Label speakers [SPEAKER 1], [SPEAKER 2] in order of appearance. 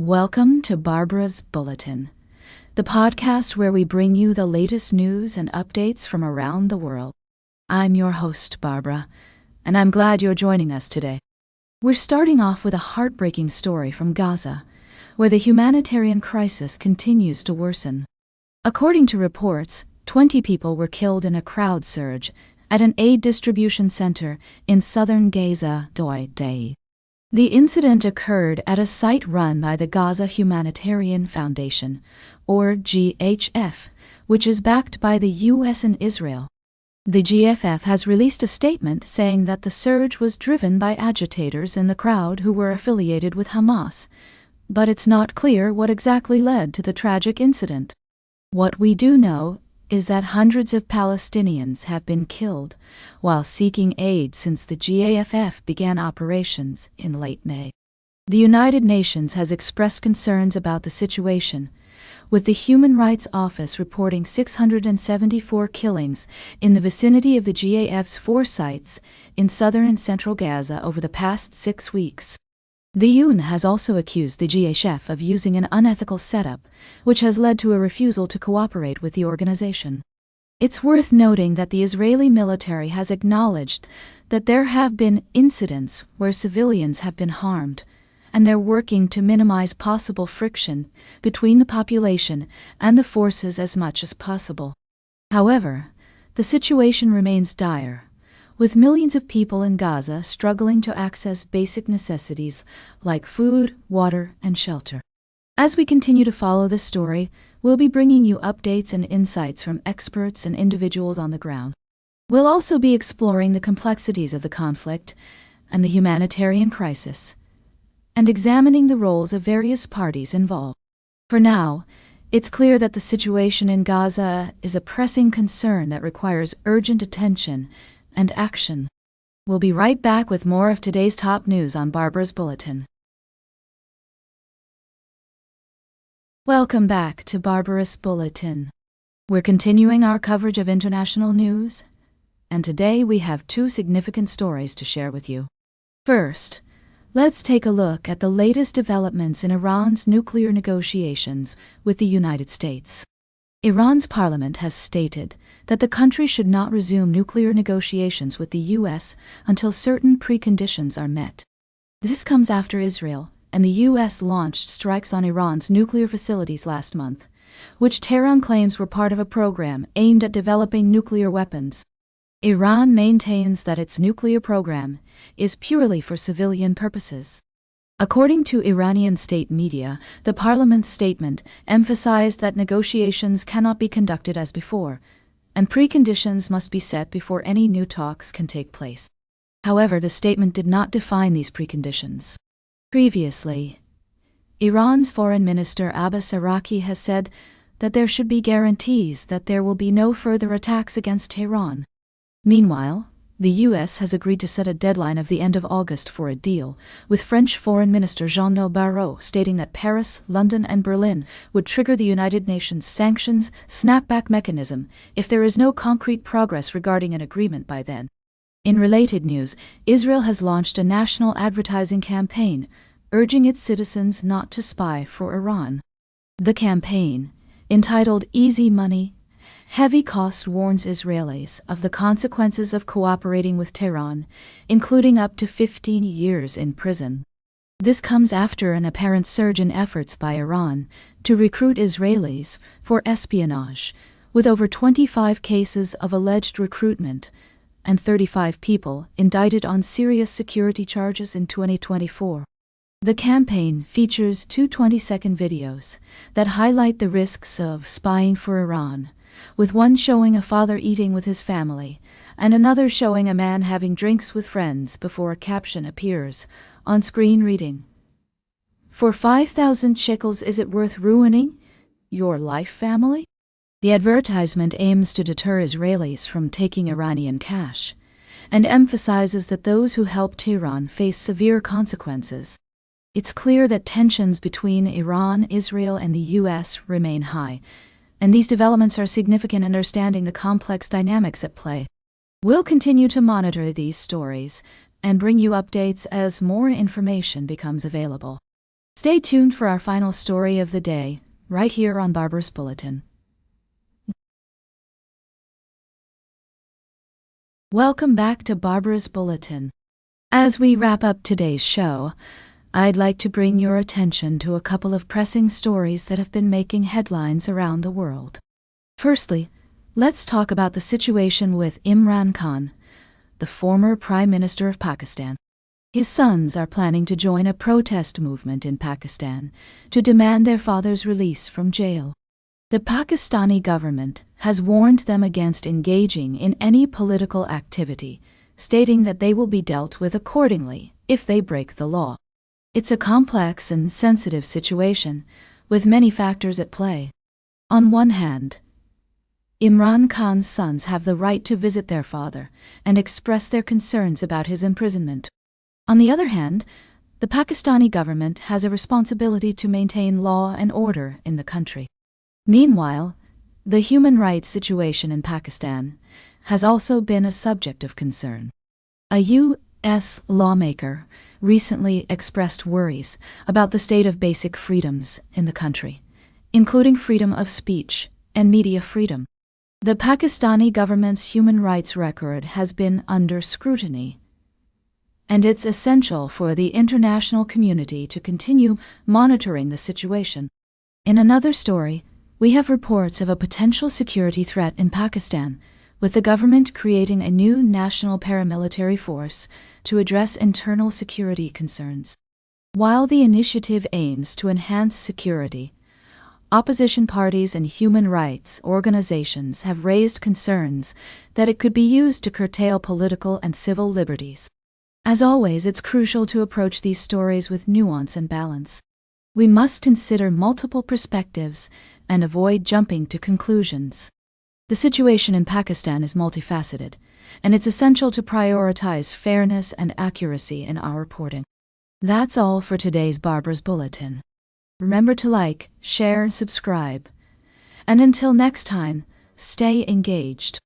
[SPEAKER 1] Welcome to Barbara's Bulletin, the podcast where we bring you the latest news and updates from around the world. I'm your host, Barbara, and I'm glad you're joining us today. We're starting off with a heartbreaking story from Gaza, where the humanitarian crisis continues to worsen. According to reports, 20 people were killed in a crowd surge at an aid distribution center in southern Gaza, Day. The incident occurred at a site run by the Gaza Humanitarian Foundation, or GHF, which is backed by the US and Israel. The GFF has released a statement saying that the surge was driven by agitators in the crowd who were affiliated with Hamas, but it's not clear what exactly led to the tragic incident. What we do know is that hundreds of Palestinians have been killed while seeking aid since the GAFF began operations in late May. The United Nations has expressed concerns about the situation, with the Human Rights Office reporting 674 killings in the vicinity of the GAF's 4 sites in southern and central Gaza over the past 6 weeks. The UN has also accused the GHF of using an unethical setup, which has led to a refusal to cooperate with the organization. It's worth noting that the Israeli military has acknowledged that there have been incidents where civilians have been harmed, and they're working to minimize possible friction between the population and the forces as much as possible. However, the situation remains dire, with millions of people in Gaza struggling to access basic necessities like food, water, and shelter. As we continue to follow this story, we'll be bringing you updates and insights from experts and individuals on the ground. We'll also be exploring the complexities of the conflict and the humanitarian crisis, and examining the roles of various parties involved. For now, it's clear that the situation in Gaza is a pressing concern that requires urgent attention and action. We'll be right back with more of today's top news on Barbara's Bulletin. Welcome back to Barbara's Bulletin. We're continuing our coverage of international news, and today we have 2 significant stories to share with you. First, let's take a look at the latest developments in Iran's nuclear negotiations with the United States. Iran's parliament has stated that the country should not resume nuclear negotiations with the U.S. until certain preconditions are met. This comes after Israel and the U.S. launched strikes on Iran's nuclear facilities last month, which Tehran claims were part of a program aimed at developing nuclear weapons. Iran maintains that its nuclear program is purely for civilian purposes. According to Iranian state media, the parliament's statement emphasized that negotiations cannot be conducted as before, and preconditions must be set before any new talks can take place. However, the statement did not define these preconditions. Previously, Iran's foreign minister Abbas Araqi has said that there should be guarantees that there will be no further attacks against Tehran. Meanwhile, the U.S. has agreed to set a deadline of the end of August for a deal, with French Foreign Minister Jean-Noël Barrot stating that Paris, London, and Berlin would trigger the United Nations sanctions snapback mechanism if there is no concrete progress regarding an agreement by then. In related news, Israel has launched a national advertising campaign urging its citizens not to spy for Iran. The campaign, entitled Easy Money, Heavy Cost, warns Israelis of the consequences of cooperating with Tehran, including up to 15 years in prison. This comes after an apparent surge in efforts by Iran to recruit Israelis for espionage, with over 25 cases of alleged recruitment and 35 people indicted on serious security charges in 2024. The campaign features 2 20-second videos that highlight the risks of spying for Iran, with one showing a father eating with his family, and another showing a man having drinks with friends before a caption appears on screen reading, "For 5,000 shekels, is it worth ruining your life, family?" The advertisement aims to deter Israelis from taking Iranian cash, and emphasizes that those who help Tehran face severe consequences. It's clear that tensions between Iran, Israel, and the U.S. remain high, and these developments are significant in understanding the complex dynamics at play. We'll continue to monitor these stories and bring you updates as more information becomes available. Stay tuned for our final story of the day, right here on Barbarous Bulletin. Welcome back to Barbarous Bulletin. As we wrap up today's show, I'd like to bring your attention to a couple of pressing stories that have been making headlines around the world. Firstly, let's talk about the situation with Imran Khan, the former Prime Minister of Pakistan. His sons are planning to join a protest movement in Pakistan to demand their father's release from jail. The Pakistani government has warned them against engaging in any political activity, stating that they will be dealt with accordingly if they break the law. It's a complex and sensitive situation, with many factors at play. On one hand, Imran Khan's sons have the right to visit their father and express their concerns about his imprisonment. On the other hand, the Pakistani government has a responsibility to maintain law and order in the country. Meanwhile, the human rights situation in Pakistan has also been a subject of concern. A U.S. lawmaker recently expressed worries about the state of basic freedoms in the country, including freedom of speech and media freedom. The Pakistani government's human rights record has been under scrutiny, and it's essential for the international community to continue monitoring the situation. In another story, we have reports of a potential security threat in Pakistan, with the government creating a new national paramilitary force to address internal security concerns. While the initiative aims to enhance security, opposition parties and human rights organizations have raised concerns that it could be used to curtail political and civil liberties. As always, it's crucial to approach these stories with nuance and balance. We must consider multiple perspectives and avoid jumping to conclusions. The situation in Pakistan is multifaceted, and it's essential to prioritize fairness and accuracy in our reporting. That's all for today's Barbarous Bulletin. Remember to like, share, and subscribe. And until next time, stay engaged.